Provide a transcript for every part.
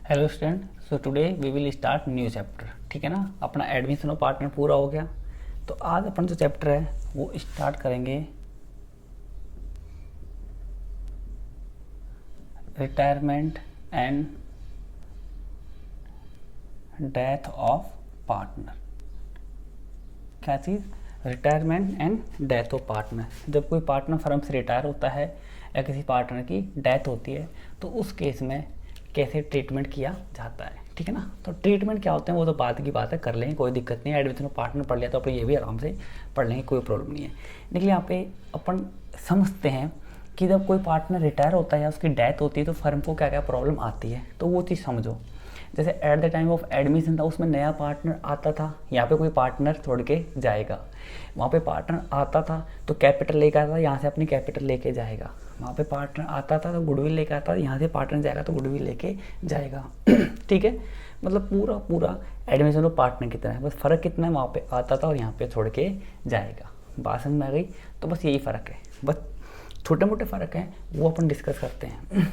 Hello student, so today we will start new chapter. ठीक है ना। अपना एडमिशन और पार्टनर पूरा हो गया, तो आज अपन जो चैप्टर है वो स्टार्ट करेंगे retirement and death of partner. क्या चीज़? Retirement and death of partner. जब कोई पार्टनर फर्म से रिटायर होता है या किसी पार्टनर की डेथ होती है तो उस केस में कैसे ट्रीटमेंट किया जाता है। ठीक है ना। तो ट्रीटमेंट क्या होते हैं वो तो बाद की बात है, कर लेंगे, कोई दिक्कत नहीं है। एडमिशन में पार्टनर पढ़ लिया तो अपन ये भी आराम से पढ़ लेंगे, कोई प्रॉब्लम नहीं है। लेकिन यहाँ पे अपन समझते हैं कि जब कोई पार्टनर रिटायर होता है या उसकी डेथ होती है तो फर्म को क्या क्या प्रॉब्लम आती है, तो वो चीज़ समझो। जैसे at the time of admission था, उसमें नया पार्टनर आता था, यहाँ पे कोई पार्टनर छोड़ के जाएगा। वहाँ पे पार्टनर आता था तो कैपिटल लेकर आता था, यहाँ से अपनी कैपिटल लेके जाएगा। वहाँ पे पार्टनर आता था तो गुडविल लेकर आता था, यहाँ से पार्टनर जाएगा तो गुडविल लेके जाएगा। ठीक है। मतलब पूरा पूरा एडमिशन में पार्टनर कितना है, बस फ़र्क कितना है, वहाँ पे आता था और यहाँ पे छोड़ के जाएगा। बात समझ में आ गई? तो बस यही फ़र्क है, बस छोटे मोटे फ़र्क हैं वो अपन डिस्कस करते हैं।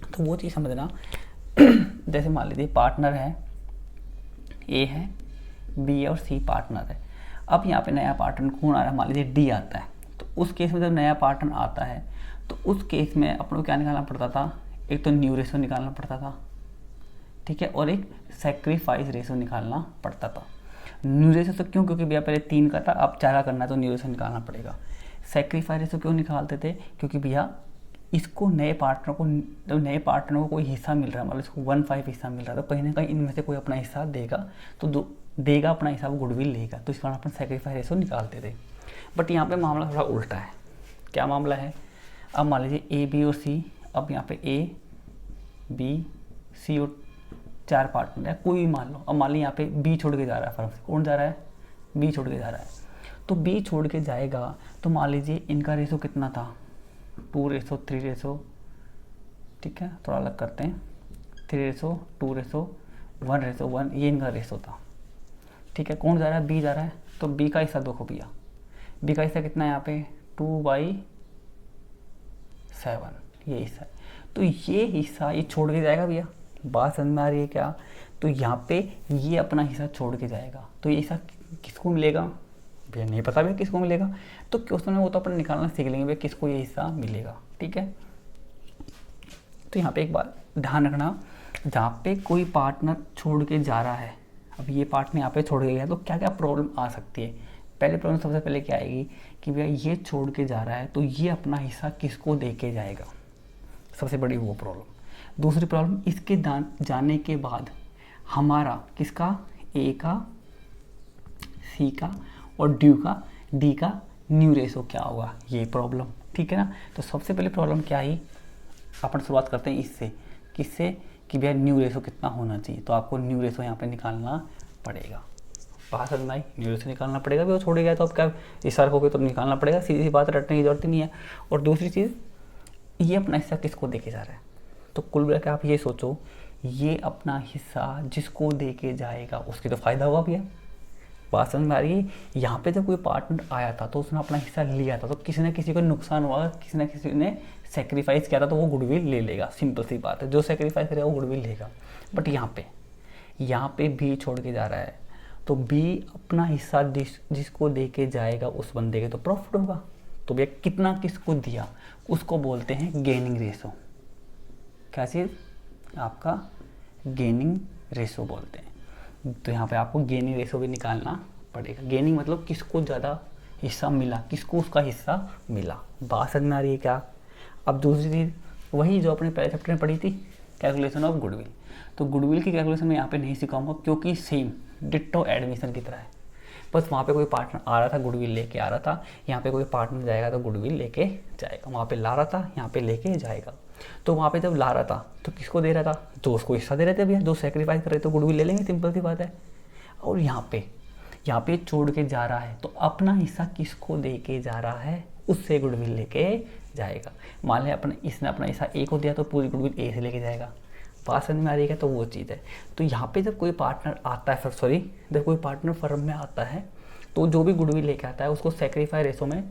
तो वो चीज़ समझना। जैसे मान लीजिए पार्टनर है, ए है, बी और सी पार्टनर है। अब यहाँ पे नया पार्टनर कौन आ रहा है? मान लीजिए डी आता है। तो उस केस में जब नया पार्टनर आता है तो उस केस में अपन को क्या निकालना पड़ता था? एक तो न्यू रेशो निकालना पड़ता था, ठीक है, और एक सेक्रीफाइस रेशो निकालना पड़ता था। न्यू रेशो तो क्यों? क्योंकि भैया पहले 3 का था, अब 4 का करना है तो न्यू रेशो निकालना पड़ेगा। सेक्रीफाइस रेशो क्यों निकालते थे? क्योंकि भैया इसको नए पार्टनर को कोई हिस्सा मिल रहा है, मतलब इसको 1/5 हिस्सा मिल रहा है, तो कहीं ना कहीं इनमें से कोई अपना हिस्सा देगा, तो देगा अपना हिस्सा, वो गुडविल लेगा, तो इस कारण अपन सेक्रीफाइस रेशो निकालते थे। बट यहाँ पे मामला थोड़ा उल्टा है। क्या मामला है? अब मान लीजिए ए, बी और सी। अब यहाँ पे ए, बी, सी और 4 पार्टनर है, कोई भी मान लो। अब मान लीजिए यहाँ पे बी छोड़ के जा रहा है फर्म से। कौन जा रहा है? बी छोड़ के जा रहा है। तो बी छोड़ के जाएगा तो मान लीजिए इनका रेशो कितना था? 2:3 रेशो। ठीक है, थोड़ा अलग करते हैं। 3:2:1:1, ये इनका रेशो था। ठीक है, कौन जा रहा है? बी जा रहा है। तो बी का हिस्सा देखो भैया, बी का हिस्सा कितना है यहाँ पे? 2/7 ये हिस्सा है। तो ये हिस्सा ये छोड़ के जाएगा भैया। बात समझ में आ रही है क्या? तो यहाँ पे ये अपना हिस्सा छोड़ के जाएगा, तो ये हिस्सा किसको मिलेगा भैया? नहीं पता भैया किसको मिलेगा। तो क्वेश्चन में वो तो अपन निकालना सीख लेंगे भैया किसको ये हिस्सा मिलेगा। ठीक है। तो यहाँ पे एक बात ध्यान रखना, जहाँ पे कोई पार्टनर छोड़ के जा रहा है, अब ये पार्टनर यहाँ पे छोड़ के गया तो क्या क्या प्रॉब्लम आ सकती है? पहले प्रॉब्लम सबसे पहले क्या आएगी कि भैया ये छोड़ के जा रहा है तो ये अपना हिस्सा किसको दे के जाएगा? सबसे बड़ी वो प्रॉब्लम। दूसरी प्रॉब्लम, इसके जाने के बाद हमारा किसका? ए का, सी का और डी का न्यू रेशो क्या होगा? ये प्रॉब्लम। ठीक है ना। तो सबसे पहले प्रॉब्लम क्या आई? अपन शुरुआत करते हैं इससे। किससे? कि भैया न्यू रेशो कितना होना चाहिए, तो आपको न्यू रेशो यहाँ पे निकालना पड़ेगा। बात समझ में आई? न्यू रेशो निकालना पड़ेगा। भी वो छोड़ गया तो अब क्या इस हो गई तो निकालना पड़ेगा, सीधी सी बात, रटने की जरूरत ही नहीं है। और दूसरी चीज़, ये अपना हिस्सा किसको दे के जा रहा है? तो कुल मिला के आप ये सोचो, ये अपना हिस्सा जिसको दे के जाएगा उसकी तो फ़ायदा होगा भैया। बात समझ में आ रही है? यहाँ पे जब कोई पार्टनर आया था तो उसने अपना हिस्सा लिया था, तो किसी न किसी को नुकसान हुआ, किसी न किसी ने सेक्रीफाइस किया था, तो वो गुडविल ले लेगा। सिंपल सी बात है, जो सेक्रीफाइस करेगा वो गुडविल लेगा। बट यहाँ पे बी छोड़ के जा रहा है तो बी अपना हिस्सा जिसको दे के जाएगा उस बंदे के तो प्रॉफिट होगा। तो भैया कितना किसको दिया उसको बोलते हैं गेनिंग रेशो। क्या चीज़? आपका गेनिंग रेशो बोलते हैं। तो यहाँ पे आपको गेनिंग रेशो भी निकालना पड़ेगा। गेनिंग मतलब किसको ज़्यादा हिस्सा मिला, किसको उसका हिस्सा मिला। बात समझ में आ रही है क्या? अब दूसरी चीज़ वही जो अपने पहले चैप्टर में पढ़ी थी, कैलकुलेशन ऑफ गुडविल। तो गुडविल की कैलकुलेशन मैं यहाँ पे नहीं सिखाऊंगा क्योंकि सेम डिट्टो एडमिशन की तरह है। बस वहाँ पे कोई पार्टनर आ रहा था गुडविल लेके आ रहा था, यहाँ पे कोई पार्टनर जाएगा तो गुडविल लेके जाएगा। वहाँ पे ला रहा था, यहाँ पे लेके जाएगा। तो वहाँ पे जब ला रहा था तो किसको दे रहा था? जो उसको हिस्सा दे रहे थे भैया, जो सेक्रीफाइस कर रहे थे तो गुडविल ले लेंगे, सिंपल सी बात है। और यहाँ पे छोड़ के जा रहा है तो अपना हिस्सा किसको दे के जा रहा है? उससे गुडविल लेके जाएगा। मान लें इसने अपना हिस्सा ए को दिया तो पूरी गुडविल ए से लेके जाएगा। बात समझ में आ रही है? तो वो चीज़ है। तो यहाँ पे जब कोई पार्टनर आता है, जब कोई पार्टनर फर्म में आता है तो जो भी गुडविल लेके आता है उसको सेक्रीफाइस रेशो में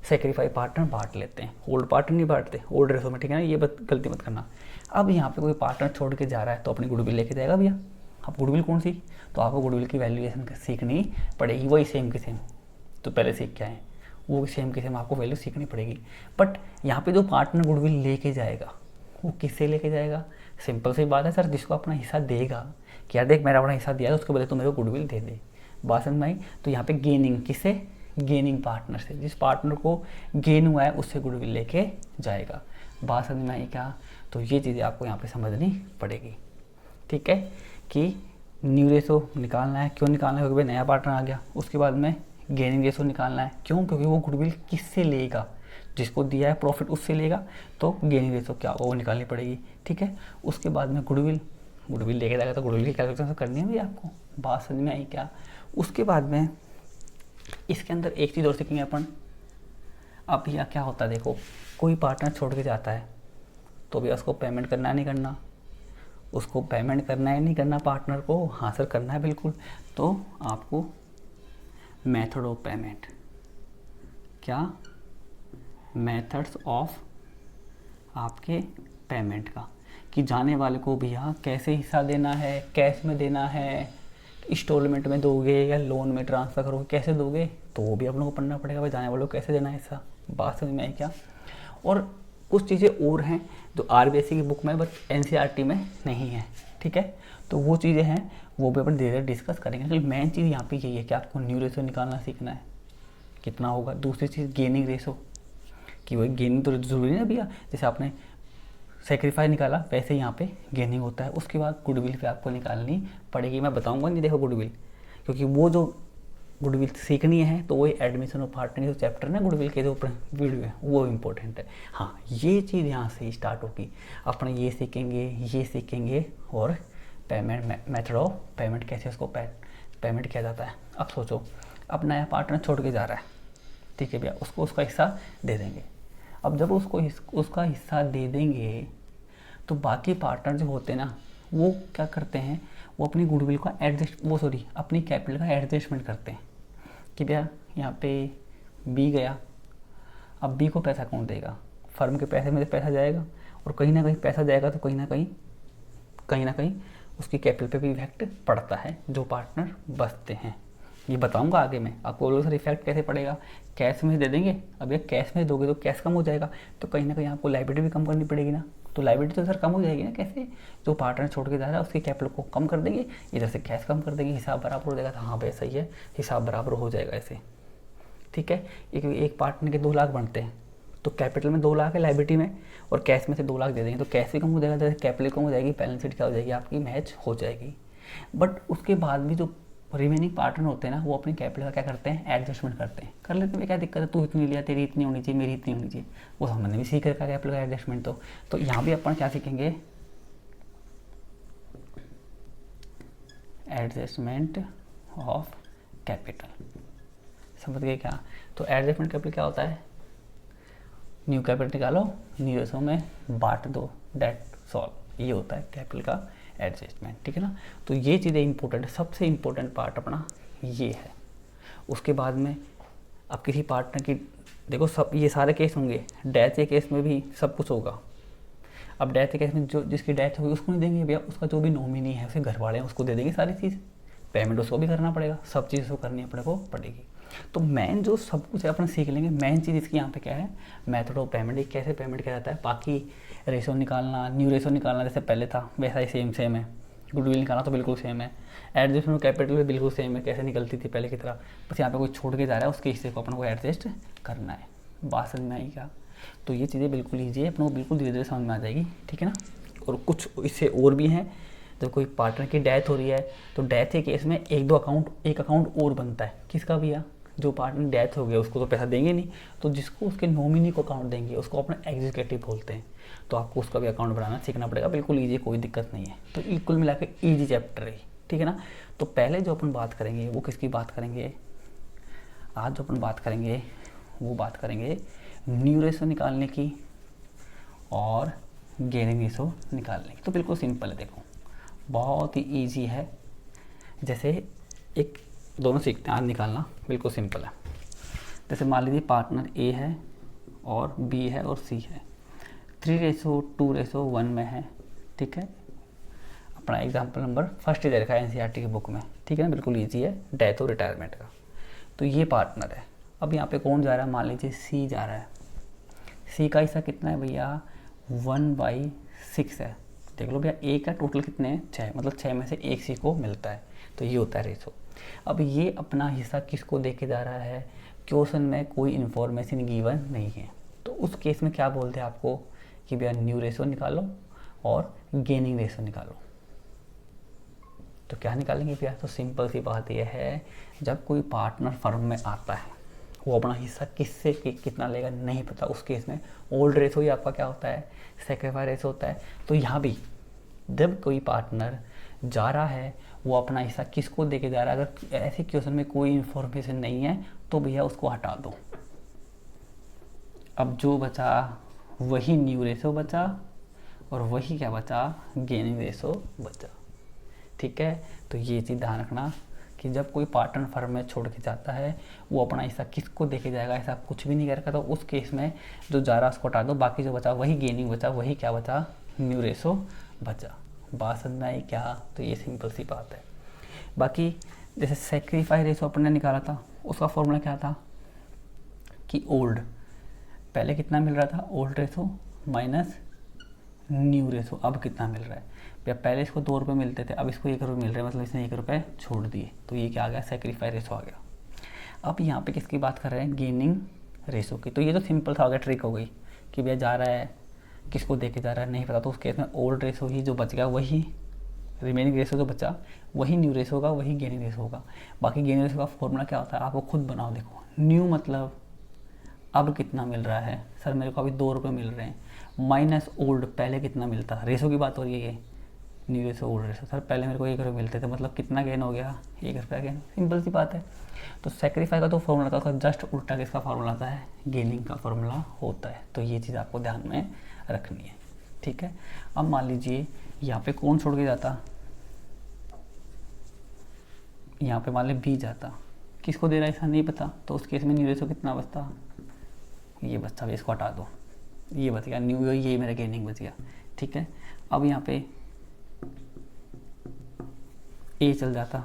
सेक्रीफाई पार्टनर बांट लेते हैं, ओल्ड पार्टनर नहीं बांटते ओल्ड रेशो में, ठीक है ना, ये गलती मत करना। अब यहाँ पे कोई पार्टनर छोड़ के जा रहा है तो अपनी गुडविल लेके जाएगा भैया। अब गुडविल कौन सी, तो आपको गुडविल की वैल्यूएशन सीखनी पड़ेगी, वही सेम की सेम तो पहले सीख के आए, वो सेम की सेम आपको वैल्यू सीखनी पड़ेगी। बट यहाँ पे जो पार्टनर गुडविल लेके जाएगा वो किससे लेके जाएगा, सिंपल सी बात है सर, जिसको अपना हिस्सा देगा कि यार देख मेरा अपना हिस्सा दिया तो उसके बदले तो मेरे को गुडविल दे दे, बात समझ में आई। तो यहाँ पे गेनिंग किससे, गेनिंग पार्टनर से, जिस पार्टनर को गेन हुआ है उससे गुडविल लेके जाएगा, बात समझ में आई क्या। तो ये चीज़ें आपको यहाँ पे समझनी पड़ेगी, ठीक है, कि न्यू रेशो निकालना है, क्यों निकालना है, क्योंकि नया पार्टनर आ गया। उसके बाद में गेनिंग रेशो निकालना है, क्यों, क्योंकि वो गुडविल किससे लेगा, जिसको दिया है प्रॉफिट उससे लेगा, तो गेनिंग रेशो क्या होगा वो निकालनी पड़ेगी, ठीक है। उसके बाद में गुडविल लेके जाएगा तो गुडविल की कैलकुलेशन करनी है भी आपको, बात समझ में आई क्या। उसके बाद में इसके अंदर एक चीज़ और सीखेंगे अपन। अब भैया क्या होता है, देखो कोई पार्टनर छोड़ के जाता है तो भैया उसको पेमेंट करना है नहीं करना, उसको पेमेंट करना है नहीं करना पार्टनर को, हाँ सर करना है बिल्कुल। तो आपको मेथड ऑफ पेमेंट, क्या मेथड्स ऑफ आपके पेमेंट का, कि जाने वाले को भैया कैसे हिस्सा देना है, कैश में देना है, इंस्टॉलमेंट में दोगे या लोन में ट्रांसफ़र करोगे, कैसे दोगे, तो वो भी आप लोगों को पढ़ना पड़ेगा भाई, जाने वालों को कैसे देना है हिस्सा, बात समझ में आई क्या। और कुछ चीज़ें और हैं जो आरबीआई की बुक में बट एनसीईआरटी में नहीं है, ठीक है, तो वो चीज़ें हैं वो भी अपन धीरे धीरे डिस्कस करेंगे। तो मेन चीज़ यहाँ पे यही है कि आपको न्यू रेशो निकालना सीखना है, कितना होगा। दूसरी चीज़ गेनिंग रेशो, कि वही गेनिंग तो ज़रूरी है भैया, जैसे आपने सेक्रीफाई निकाला वैसे यहाँ पे गेनिंग होता है। उसके बाद गुडविल पे आपको निकालनी पड़ेगी, मैं बताऊंगा नहीं देखो गुडविल, क्योंकि वो जो गुडविल सीखनी है तो वही एडमिशन ऑफ पार्टनर जो चैप्टर ना गुडविल के जो वीडियो है वो इम्पोर्टेंट है। हाँ ये चीज़ यहाँ से स्टार्ट होगी, अपने ये सीखेंगे और पेमेंट मेथड ऑफ पेमेंट, कैसे उसको पेमेंट किया जाता है। अब सोचो अब नया पार्टनर छोड़ के जा रहा है, ठीक है भैया, उसको उसका हिस्सा दे देंगे। अब जब उसको उसका हिस्सा दे देंगे तो बाकी पार्टनर जो होते हैं ना वो क्या करते हैं, वो अपनी गुडविल का अपनी कैपिटल का एडजस्टमेंट करते हैं कि भैया यहाँ पे बी गया, अब बी को पैसा कौन देगा, फर्म के पैसे में पैसा जाएगा और कहीं ना कहीं पैसा जाएगा तो कहीं ना कहीं उसकी कैपिटल पे भी इफेक्ट पड़ता है जो पार्टनर बचते हैं। ये बताऊंगा आगे मैं आपको बोलो सर इफेक्ट कैसे पड़ेगा, कैश में दे देंगे, अब ये कैश में दोगे तो कैश कम हो जाएगा तो कहीं ना कहीं आपको लाइबिलिटी भी कम करनी पड़ेगी ना, तो लाइबिलिटी तो सर कम हो जाएगी ना, कैसे, जो पार्टनर छोड़ के जा रहा है उसकी कैपिटल को कम कर देंगे, इधर से कैश कम कर देंगे, हिसाब बराबर हो जाएगा। तो हाँ भाई सही है, हिसाब बराबर हो जाएगा ऐसे, ठीक है। एक पार्टनर के 2 लाख बनते हैं तो कैपिटल में 2 लाख है लाइबिलिटी में और कैश में से 2 लाख दे देंगे तो कैश भी कम हो जाएगा, जैसे कैपिटल कम हो जाएगी, बैलेंस शीट क्या हो जाएगी आपकी, मैच हो जाएगी। बट उसके बाद भी जो रिमेनिंग पार्टनर होते हैं ना वो अपनी कैपिटल का क्या करते हैं, एडजस्टमेंट करते हैं, कर लेते हैं, क्या दिक्कत है, तू इतनी लिया तेरी इतनी होनी चाहिए मेरी इतनी होनी चाहिए, वो हमने भी सीख रखा कैपिटल का एडजस्टमेंट। तो यहाँ भी अपन क्या सीखेंगे, एडजस्टमेंट ऑफ कैपिटल, समझ गए क्या। तो एडजस्टमेंट कैपिटल क्या होता है, न्यू कैपिटल निकालो, न्यू रेशो में बांट दो, डेट सॉल्व, ये होता है कैपिटल का एडजस्टमेंट, ठीक है ना। तो ये चीज़ें इंपॉर्टेंट है, सबसे इम्पोर्टेंट पार्ट अपना ये है। उसके बाद में अब किसी पार्टनर की देखो सब ये सारे केस होंगे, डेथ के केस में भी सब कुछ होगा। अब डेथ के केस में जो जिसकी डेथ होगी उसको नहीं देंगे भैया, उसका जो भी नॉमिनी है उसके घर वाले हैं उसको दे देंगे सारी चीज़, पेमेंट उसको भी करना पड़ेगा, सब चीज़ उसको करनी अपने को पड़ेगी। तो मेन जो सब कुछ अपना सीख लेंगे, मेन चीज़ इसकी यहाँ पे क्या है, मेथड ऑफ पेमेंट, कैसे पेमेंट किया जाता है। बाकी रेशो निकालना, न्यू रेशो निकालना जैसे पहले था वैसा ही सेम है, गुडविल निकालना तो बिल्कुल सेम है, एडजस्टमेंट कैपिटल भी बिल्कुल सेम है, कैसे निकलती थी पहले की तरह, बस यहाँ पे कोई छोड़ के जा रहा है उसके हिस्से को अपन को एडजस्ट करना है, बात समझ में आई क्या। तो ये चीज़ें बिल्कुल ईजी है, अपन को बिल्कुल धीरे धीरे समझ में आ जाएगी, ठीक है ना। और कुछ इससे और भी हैं, जब कोई पार्टनर की डेथ हो रही है तो डेथ के केस में एक अकाउंट और बनता है, किसका भैया, जो पार्टनर डेथ हो गया उसको तो पैसा देंगे नहीं, तो जिसको उसके नॉमिनी को अकाउंट देंगे उसको अपना एग्जीक्यूटिव बोलते हैं, तो आपको उसका भी अकाउंट बनाना सीखना पड़ेगा, बिल्कुल ईजी, कोई दिक्कत नहीं है। तो कुल मिला के ईजी चैप्टर है, ठीक है ना। तो पहले जो अपन बात करेंगे वो किसकी बात करेंगे, आज जो अपन बात करेंगे वो बात करेंगे न्यू रेशो निकालने की और गेनिंग रेशो निकालने की। तो बिल्कुल सिंपल है, देखो बहुत ही ईजी है, जैसे एक दोनों सीखते हैं, आज निकालना बिल्कुल सिंपल है। जैसे मान लीजिए पार्टनर ए है और बी है और सी है, 3:2:1 में है, ठीक है। अपना एग्जाम्पल नंबर फर्स्ट ही दे रखा है एनसीईआरटी की बुक में, ठीक है ना, बिल्कुल ईजी है, डेथ और रिटायरमेंट का। तो ये पार्टनर है। अब यहाँ पे कौन जा रहा है, मान लीजिए सी जा रहा है। सी का हिस्सा कितना है भैया, 1/6 है। देख लो भैया, ए का टोटल कितने हैं, 6, मतलब 6 में से एक सी को मिलता है, तो ये होता है रेशो। अब ये अपना हिस्सा किसको दे के जा रहा है, क्वेश्चन में कोई इन्फॉर्मेशन गिवन नहीं है, तो उस केस में क्या बोलते हैं आपको कि भैया न्यू रेशो निकालो और गेनिंग रेशो निकालो। तो क्या निकालेंगे भैया, तो सिंपल सी बात यह है, जब कोई पार्टनर फर्म में आता है, वो अपना हिस्सा किससे कितना लेगा नहीं पता, उस केस में ओल्ड रेशो ही आपका क्या होता है, सेक्रीफाइस रेशो होता है। तो यहाँ भी जब कोई पार्टनर जा रहा है, वो अपना हिस्सा किसको दे के जा रहा है, अगर ऐसे क्वेश्चन में कोई इन्फॉर्मेशन नहीं है तो भैया उसको हटा दो। अब जो बचा वही न्यू रेशो बचा और वही क्या बचा, गेनिंग रेशो बचा, ठीक है। तो ये चीज़ ध्यान रखना कि जब कोई पार्टनर फर्म में छोड़ के जाता है, वो अपना हिस्सा किसको देके जाएगा, ऐसा कुछ भी नहीं करेगा। तो उस केस में जो जा रहा उसको हटा दो, बाकी जो बचा वही गेनिंग बचा, वही क्या बचा, न्यू रेशो बचा। बात समझ में आई क्या, तो ये सिंपल सी बात है। बाकी जैसे सेक्रीफाइस रेशो अपने निकाला था, उसका फॉर्मूला क्या था कि ओल्ड, पहले कितना मिल रहा था, old ratio minus new ratio, अब कितना मिल रहा है भैया, पहले इसको 2 रुपये मिलते थे, अब इसको 1 रुपये मिल रहे हैं, मतलब इसने 1 रुपये छोड़ दिए, तो ये क्या आ गया, सेक्रीफाइस रेशो आ गया। अब यहाँ पे किसकी बात कर रहे हैं, गेनिंग रेशो की। तो ये तो सिंपल सा हो गया, ट्रिक हो गई कि भैया जा रहा है, किसको दे के जा रहा है नहीं पता, तो उस केस में ओल्ड रेशो ही जो बच गया, वही रिमेनिंग रेशो जो बचा वही न्यू रेशो होगा, वही गेनिंग रेशो होगा। बाकी गेनिंग रेशो का फॉर्मूला क्या होता है, आपको खुद बनाओ। देखो, न्यू मतलब अब कितना मिल रहा है, सर मेरे को अभी 2 रुपये मिल रहे हैं, माइनस ओल्ड, पहले कितना मिलता, रेशो की बात हो रही है, new ratio old ratio, sir पहले मेरे को 1 रुपये मिलते थे, मतलब कितना गेन हो गया, 1 रुपया गेन, सिंपल सी बात है। तो सेक्रीफाइस का तो फॉर्मूला था, उसका जस्ट उल्टा किसका फॉर्मूला आता है, गेनिंग का फॉर्मूला होता है। तो ये चीज़ आपको ध्यान में रखनी है, ठीक है। अब मान लीजिए यहाँ पे कौन छोड़ के जाता, यहाँ पे मान लीजिए बी जाता, किसको दे रहा है ऐसा नहीं पता, तो उस केस में न्यू रेशो कितना बचता, ये बचता, इसको हटा दो, ये बच गया न्यू, ये मेरा गेनिंग बच गया, ठीक है। अब यहाँ पे ए चल जाता,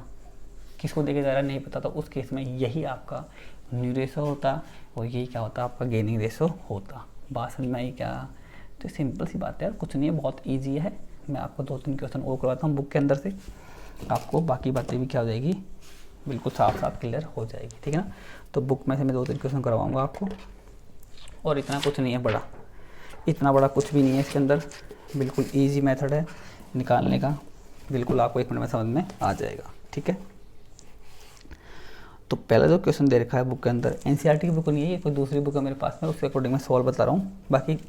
किसको देके जा रहा है नहीं पता, तो उस केस में यही आपका न्यू रेशो होता और यही क्या होता, आपका गेनिंग रेशो होता। बात समझ में आई क्या, तो सिंपल सी बात है यार, कुछ नहीं है, बहुत ईजी है। मैं आपको 2-3 क्वेश्चन और करवाता हूँ बुक के अंदर से, आपको बाकी बातें भी क्या हो जाएगी, बिल्कुल साफ साफ क्लियर हो जाएगी, ठीक है ना। तो बुक में से मैं 2-3 क्वेश्चन करवाऊँगा आपको, और इतना कुछ नहीं है बड़ा, इतना बड़ा कुछ भी नहीं है इसके अंदर, बिल्कुल ईजी मेथड है निकालने का, बिल्कुल आपको 1 मिनट में समझ में आ जाएगा, ठीक है। तो पहला जो क्वेश्चन दे रखा है बुक के अंदर, एनसीईआरटी की बुक नहीं है, ये कोई दूसरी बुक है मेरे पास में, उसके अकॉर्डिंग मैं सॉल्व बता रहा हूँ। बाकी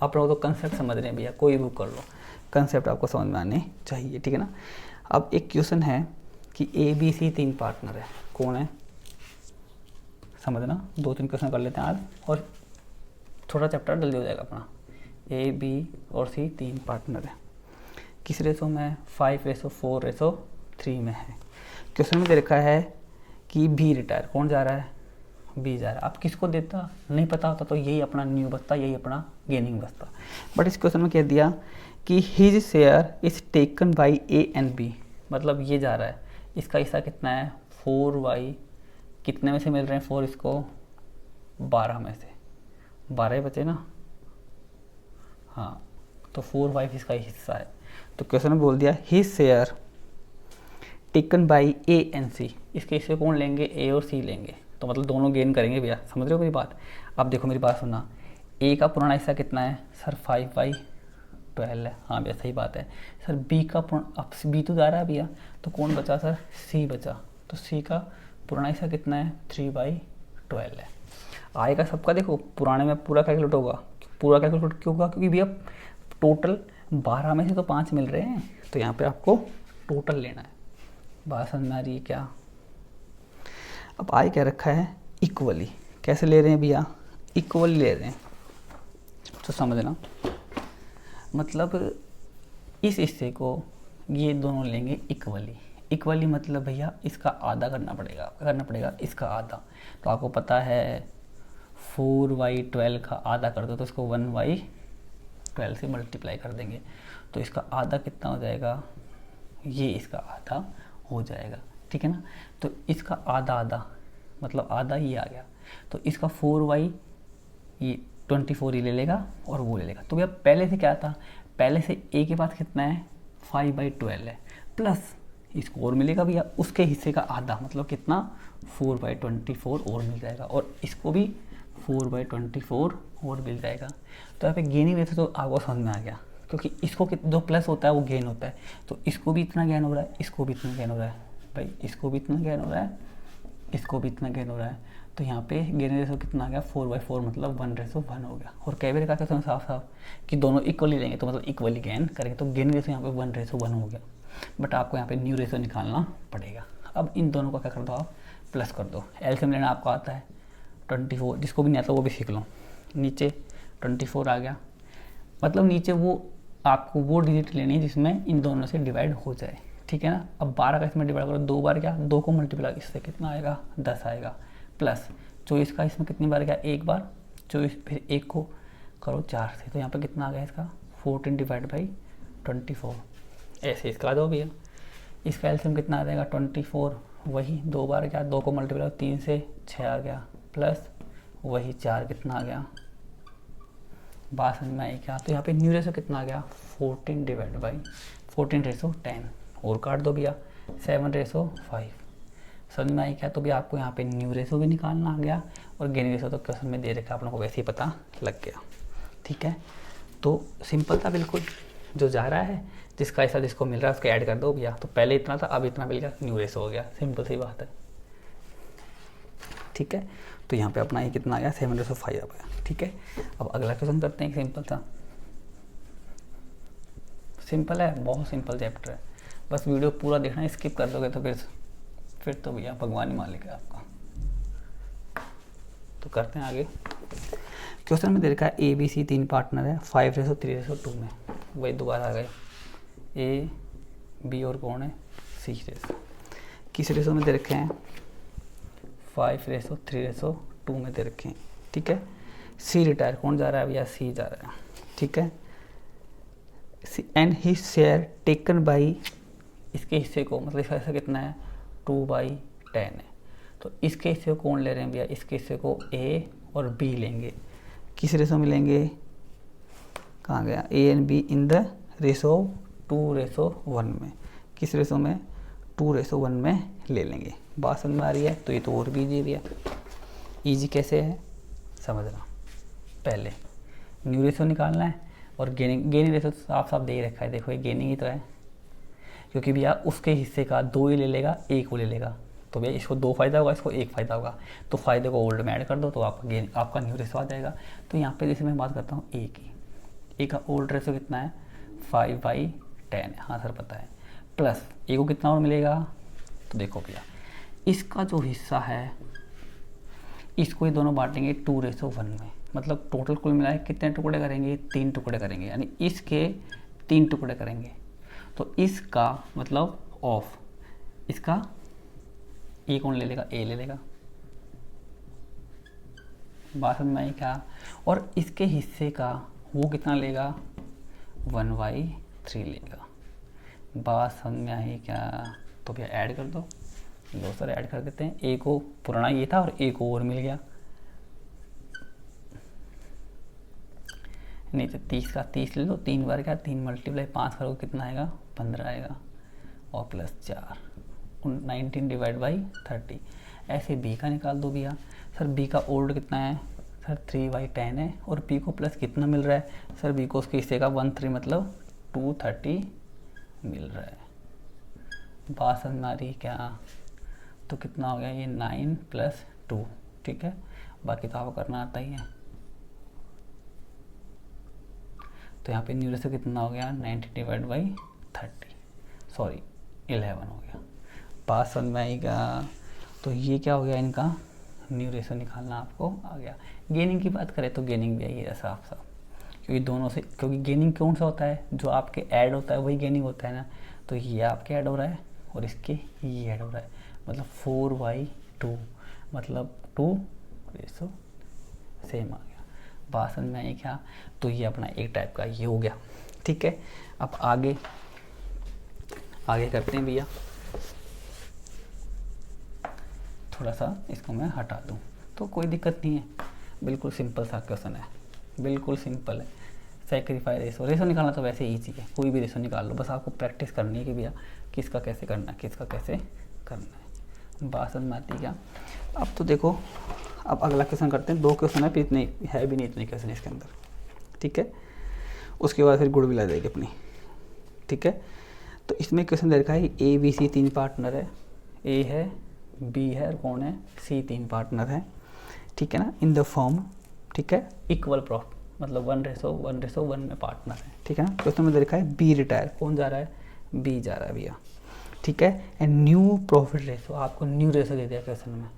आप लोग तो कंसेप्ट समझ रहे हैं भैया, कोई बुक कर लो, कंसेप्ट आपको समझ में आने चाहिए, ठीक है ना। अब एक क्वेश्चन है कि ABC 3 पार्टनर है, कौन है समझना, 2-3 क्वेश्चन कर लेते हैं आज, और छोटा चैप्टर जल्दी हो जाएगा अपना। A, B और C 3 पार्टनर है, किस रेशो में, 5:4:3 में है। क्वेश्चन में दे रखा है कि बी रिटायर, कौन जा रहा है, बी जा रहा है। अब किसको देता नहीं पता होता, तो यही अपना न्यू बचता, यही अपना गेनिंग बचता। बट इस क्वेश्चन में कह दिया कि his share is taken by A and B, मतलब ये जा रहा है, इसका हिस्सा कितना है, 4/, कितने में से मिल रहे हैं 4 इसको, 12 में से, 12 ही बचे ना, हाँ, तो 4/5 इसका हिस्सा है। तो क्वेश्चन में बोल दिया his share taken by A and C, इसके हिस्से कौन लेंगे, A और C लेंगे, तो मतलब दोनों गेन करेंगे भैया, समझ रहे हो मेरी बात। अब देखो मेरी बात सुनना, A का पुराना हिस्सा कितना है, सर 5/12 है, हाँ भैया सही बात है। सर B का अब B तो जा रहा है भैया, तो कौन बचा, सर C बचा, तो C का पुराना हिस्सा कितना है, 3/12 है। आएगा सबका, देखो पुराने में पूरा कैलकुलेट होगा, पूरा कैलकुलेट क्यों होगा, क्योंकि भैया टोटल 12 में से तो 5 मिल रहे हैं, तो यहाँ पे आपको टोटल लेना है। बात समझ में आ रही है क्या। अब आए क्या रखा है, इक्वली, कैसे ले रहे हैं भैया, इक्वली ले रहे हैं, तो समझना, मतलब इस हिस्से को ये दोनों लेंगे इक्वली। इक्वली मतलब भैया इसका आधा करना पड़ेगा, इसका आधा। तो आपको पता है 4/12 का आधा कर दो तो इसको 1/12 से मल्टीप्लाई कर देंगे, तो इसका आधा कितना हो जाएगा, ये इसका आधा हो जाएगा, ठीक है ना। तो इसका आधा आधा मतलब आधा ये आ गया, तो इसका 4/24 ही ले लेगा और वो ले लेगा। तो भैया पहले से क्या था, पहले से ए के पास कितना है 5/12 है, प्लस इसको और मिलेगा भैया उसके हिस्से का आधा, मतलब कितना 4/24 और मिल जाएगा, और इसको भी 4/24 और मिल जाएगा। तो यहाँ पे गेनिंग रेशो तो आपको समझ में आ गया, क्योंकि इसको जो प्लस होता है वो गेन होता है, तो इसको भी इतना गेन हो रहा है, इसको भी इतना गेन हो रहा है भाई, इसको भी इतना गेन हो रहा है, इसको भी इतना गेन हो रहा है। तो यहाँ पे गेन रेशो कितना आ गया 4/4 मतलब 1:1 हो गया। और कई बार कहते हैं साफ साफ कि दोनों इक्वली लेंगे तो मतलब इक्वली गेन करेंगे, तो गेन रेशो यहाँ पे 1:1 हो गया। बट आपको यहाँ पे न्यू रेशो निकालना पड़ेगा। अब इन दोनों का क्या कर दो, आप प्लस कर दो। एलसीएम लेना आपको आता है 24, जिसको भी नहीं आता वो भी सीख लो। नीचे 24 आ गया, मतलब नीचे वो आपको वो डिजिट लेनी है जिसमें इन दोनों से डिवाइड हो जाए, ठीक है ना। अब 12 का इसमें डिवाइड करो 2 बार, क्या 2 को मल्टीप्लाई इससे कितना आएगा 10 आएगा, प्लस 24 का इसमें कितनी बार गया 1 बार, 24 फिर 1 को करो 4 से, तो यहाँ पे कितना आ गया इसका 14/24। ऐसे इसका दो भैया, इसका एलसीएम कितना आ जाएगा 24, वही 2 बार गया, 2 को मल्टीप्लाई 3 से 6 आ गया, प्लस वही 4 कितना आ गया, बात समझ में आई क्या। तो यहाँ पे न्यू रेशो कितना आ गया 14/10 और काट दो भैया 7/5। समझ में आई क्या। तो भी आपको यहाँ पे न्यू रेशो भी निकालना आ गया और गेन रेशो तो क्वेश्चन में दे रखा है, आप लोगों को वैसे ही पता लग गया, ठीक है। तो सिंपल था बिल्कुल, जो जा रहा है जिसका ऐसा जिसको मिल रहा है उसको ऐड कर दो भैया। तो पहले इतना था अब इतना मिल गया, न्यू रेशो हो गया, सिंपल सी बात है, ठीक है। तो यहाँ पे अपना ये कितना आ गया 7/5 आ गया, ठीक है। अब अगला क्वेश्चन करते हैं, सिंपल सा, सिंपल है, बहुत सिंपल चैप्टर है, बस वीडियो पूरा देखना, स्किप कर दोगे तो फिर तो भैया भगवान ही मालिक है आपका। तो करते हैं आगे। क्वेश्चन में दे रखा है ABC 3 पार्टनर है 5:3:2 में, वही दोबारा आ गए A B और कौन है C रेशो। किस रेशो में दे रखे हैं 5:3:2 में दे रखे हैं, ठीक है। C रिटायर, कौन जा रहा है भैया C जा रहा है, ठीक है। And his share taken by, इसके हिस्से को मतलब इसका हिस्सा कितना है 2/10 है, तो इसके हिस्से को कौन ले रहे हैं भैया, इसके हिस्से को A और B लेंगे। किस रेशो में लेंगे, कहाँ गया A and B in the ratio 2:1 में, किस रेशो में 2:1 में ले लेंगे। बात समझ में आ रही है। तो ये तो और भी ईजी भैया, ईजी कैसे है समझना। पहले न्यू रेशो निकालना है और गेनिंग रेशो तो साफ साफ दे ही रखा है, देखो ये गेनिंग ही तो है, क्योंकि भैया उसके हिस्से का 2 ही ले लेगा, 1 को ले लेगा, तो भैया इसको 2 फायदा होगा, इसको 1 फायदा होगा, तो फायदे को ओल्ड में ऐड कर दो तो आपका न्यू रेशो आ जाएगा। तो यहाँ पे जैसे मैं बात करता हूँ ए की, ए का ओल्ड रेशो कितना है 5/10 है, हाँ सर पता है, प्लस ए को कितना और मिलेगा, तो देखो भैया इसका जो हिस्सा है इसको ये दोनों बांटेंगे 2:1 में, मतलब टोटल कुल मिलाए कितने टुकड़े करेंगे 3 टुकड़े करेंगे, यानी इसके 3 टुकड़े करेंगे। तो इसका मतलब ऑफ, इसका ए कौन ले लेगा ए ले लेगा, बात समझ में आई क्या। और इसके हिस्से का वो कितना लेगा 1/3 लेगा, बात समझ में आई क्या। तो भैया ऐड कर दो, लो सर ऐड कर देते हैं, ए को पुराना ये था और ए को और मिल गया, नहीं तो 30 का 30 ले लो, 3 बार क्या 3 × 5 करो कितना आएगा 15 आएगा, और प्लस 4 19/30। ऐसे बी का निकाल दो भैया। सर बी का ओल्ड कितना है सर 3/10 है, और बी को प्लस कितना मिल रहा है सर, बी को उसके हिस्से का 1/3 मतलब 230 मिल रहा है, बात समझ में आ रही क्या। तो कितना हो गया ये 9 + 2, ठीक है, बाकी तो आपको करना आता ही है। तो यहाँ पे न्यू रेशो कितना हो गया 90/30, सॉरी 11 हो गया, बात समझ में आएगा। तो ये क्या हो गया इनका न्यू रेशो निकालना आपको आ गया। गेनिंग की बात करें तो गेनिंग भी आई है साफ साफ, क्योंकि दोनों से, क्योंकि गेनिंग कौन सा होता है जो आपके ऐड होता है वही गेनिंग होता है ना, तो ये आपके ऐड हो रहा है और इसके ये ऐड हो रहा है, मतलब 4/2 मतलब 2:7 सेम आ गया। बात समझ में आई क्या? तो ये अपना एक टाइप का ये हो गया, ठीक है। अब आगे करते हैं भैया, थोड़ा सा इसको मैं हटा दूँ तो कोई दिक्कत नहीं है, बिल्कुल सिंपल सा क्वेश्चन है, बिल्कुल सिंपल है। सेक्रीफाई रेशो निकालना तो वैसे ईजी है, कोई भी रेशो निकाल लो, बस आपको प्रैक्टिस करनी है कि भैया किसका कैसे करना है, किसका कैसे करना है। बात समझ में आती है क्या? अब तो देखो, अब अगला क्वेश्चन करते हैं। 2 क्वेश्चन है, फिर इतने है भी नहीं इतने क्वेश्चन इसके अंदर, ठीक है। उसके बाद फिर गुड विल आ जाएगी अपनी, ठीक है। तो इसमें क्वेश्चन दे रखा है ए बी सी 3 पार्टनर है, ए है, बी है और कौन है, सी 3 पार्टनर है, ठीक है ना, इन द फॉर्म, ठीक है, इक्वल प्रॉफिट, मतलब 1:1 में पार्टनर है, ठीक है ना। क्वेश्चन में दे रखा है बी रिटायर, कौन जा रहा है, बी जा रहा है भैया, ठीक है। एंड न्यू प्रॉफिट रेशो, आपको न्यू रेशो दे दिया क्वेश्चन में,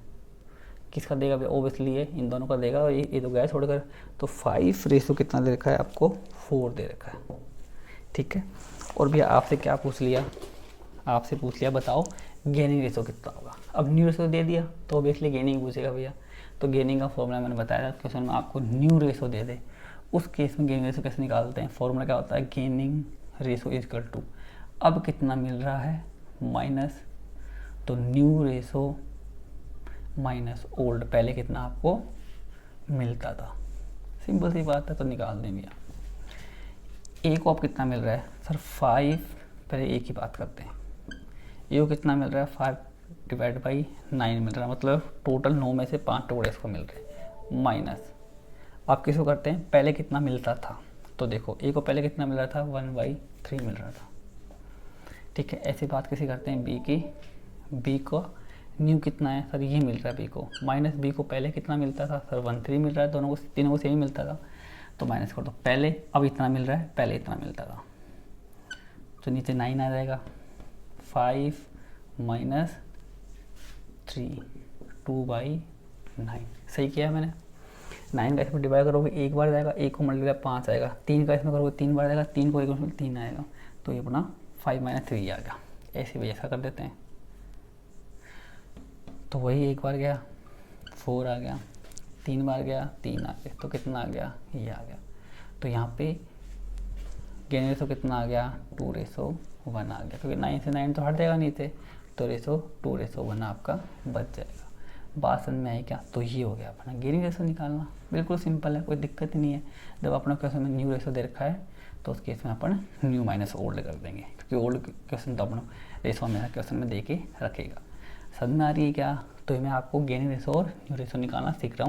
किसका देगा भैया, ओबियसली ये इन दोनों का देगा, और ये तो गया छोड़कर, तो 5 रेशो कितना दे रखा है आपको, 4 दे रखा है, ठीक है। और भैया आपसे क्या पूछ लिया, आपसे पूछ लिया बताओ गेनिंग रेशो कितना होगा। अब न्यू रेशो दे दिया तो ऑब्वियसली गेनिंग पूछेगा भैया, तो गेनिंग का फॉर्मूला मैंने बताया था क्वेश्चन में, आपको न्यू रेशो दे दे, उस केस में गेनिंग रेशो कैसे निकालते हैं, फॉर्मूला क्या होता है, gaining ratio is equal to, अब कितना मिल रहा है माइनस, तो न्यू रेशो माइनस ओल्ड, पहले कितना आपको मिलता था, सिंपल सी बात है, तो निकाल दें भैया। ए को अब कितना मिल रहा है सर, 5, पहले ए की बात करते हैं, ए को कितना मिल रहा है, 5/9 मिल रहा है, मतलब टोटल 9 में से 5 टुकड़े इसको मिल रहे हैं, माइनस आप किसको करते हैं, पहले कितना मिलता था, तो देखो ए को पहले कितना मिल रहा था, 1/3 मिल रहा था, ठीक है। ऐसी बात किसी करते हैं बी की, बी को न्यू कितना है सर, ये मिल रहा है बी को, माइनस बी को पहले कितना मिलता था सर, 1/3 मिल रहा है, दोनों को, तीनों को सेम ही मिलता था, तो माइनस कर दो, पहले अब इतना मिल रहा है, पहले इतना मिलता था, तो नीचे 9 आ जाएगा, 5 - 3 2/9, सही किया है मैंने। 9 का इसमें डिवाइड करोगे एक बार जाएगा, एक को मल्टीप्लाई 5 आएगा, 3 का इसमें करोगे 3 बार जाएगा, 3 को एक में 3 आएगा, तो ये अपना 5 - 3 आ गया, ऐसे भी ऐसा कर देते हैं, तो वही एक बार गया 4 आ गया, 3 बार गया 3 आ गया, तो कितना आ गया, ये आ गया। तो यहाँ पे गेन रेशो कितना आ गया, 2:1 आ गया, क्योंकि 9 से 9 तो हट जाएगा नीचे, तो रेशो 2:1 आपका बच जाएगा। बात समझ में आई क्या? तो ये हो गया अपना गेनिंग रेशो निकालना, बिल्कुल सिंपल है, कोई दिक्कत ही नहीं है। जब अपना क्वेश्चन में न्यू रेशो दे रखा है तो उस केस में अपन न्यू माइनस ओल्ड कर देंगे, क्योंकि ओल्ड क्वेश्चन तो अपना रेशो हमेशा क्वेश्चन में दे के रखेगा। समझ में आ रही है क्या? तो मैं आपको गेनिंग रेशो और न्यू रेशो निकालना सिखा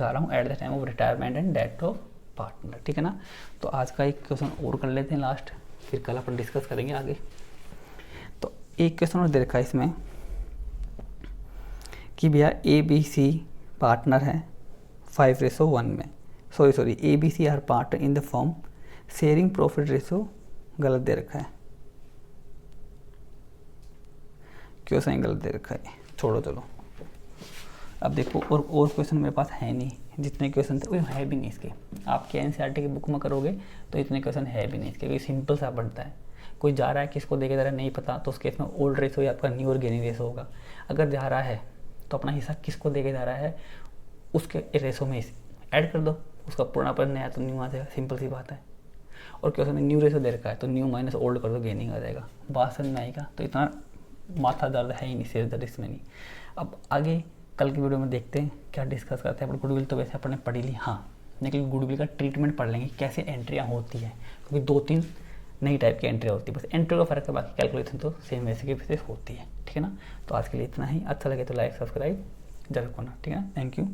रहा हूँ at the time of retirement and death of partner, ठीक है ना। तो आज का एक क्वेश्चन और कर लेते हैं लास्ट, फिर कल अपन डिस्कस करेंगे आगे। तो एक क्वेश्चन और दे रखा है इसमें कि भैया ए बी सी पार्टनर है 5:1 में, sorry A B C are partner in the form sharing profit ratio, गलत दे रखा है, क्वेश्चन गलत दे रखा है, छोड़ो चलो। अब देखो और क्वेश्चन मेरे पास है नहीं, जितने क्वेश्चन थे वो है भी नहीं इसके, आपके एनसीईआरटी की बुक में करोगे तो इतने क्वेश्चन है भी नहीं इसके, क्योंकि सिंपल सा बनता है। कोई जा रहा है किसको देके जा रहा है नहीं पता, तो उस केस में ओल्ड रेशो या आपका न्यू और गेनिंग रेशो होगा। अगर जा रहा है तो अपना हिस्सा किसको देके जा रहा है उसके रेशो में ऐड कर दो, उसका पुराना पर नया तो न्यू आ जाएगा, सिंपल सी बात है। और क्वेश्चन में न्यू रेशो दे रखा है तो न्यू माइनस ओल्ड कर दो, गेनिंग आ जाएगा। बात समझ में आएगा? तो इतना माथा दर्द है ही नहीं, सिर दर्द इसमें नहीं। अब आगे कल की वीडियो में देखते हैं क्या डिस्कस करते हैं। अपन गुडविल तो वैसे अपन ने पढ़ी ली, हाँ, लेकिन गुडविल का ट्रीटमेंट पढ़ लेंगे, कैसे एंट्रियाँ होती हैं, क्योंकि 2-3 नई टाइप की एंट्री होती है, बस एंट्री का फर्क है, बाकी कैलकुलेशन तो सेम वैसे की वैसे होती है, ठीक है ना। तो आज के लिए इतना ही, अच्छा लगे तो लाइक सब्सक्राइब जरूर करना, ठीक है ना। Thank you.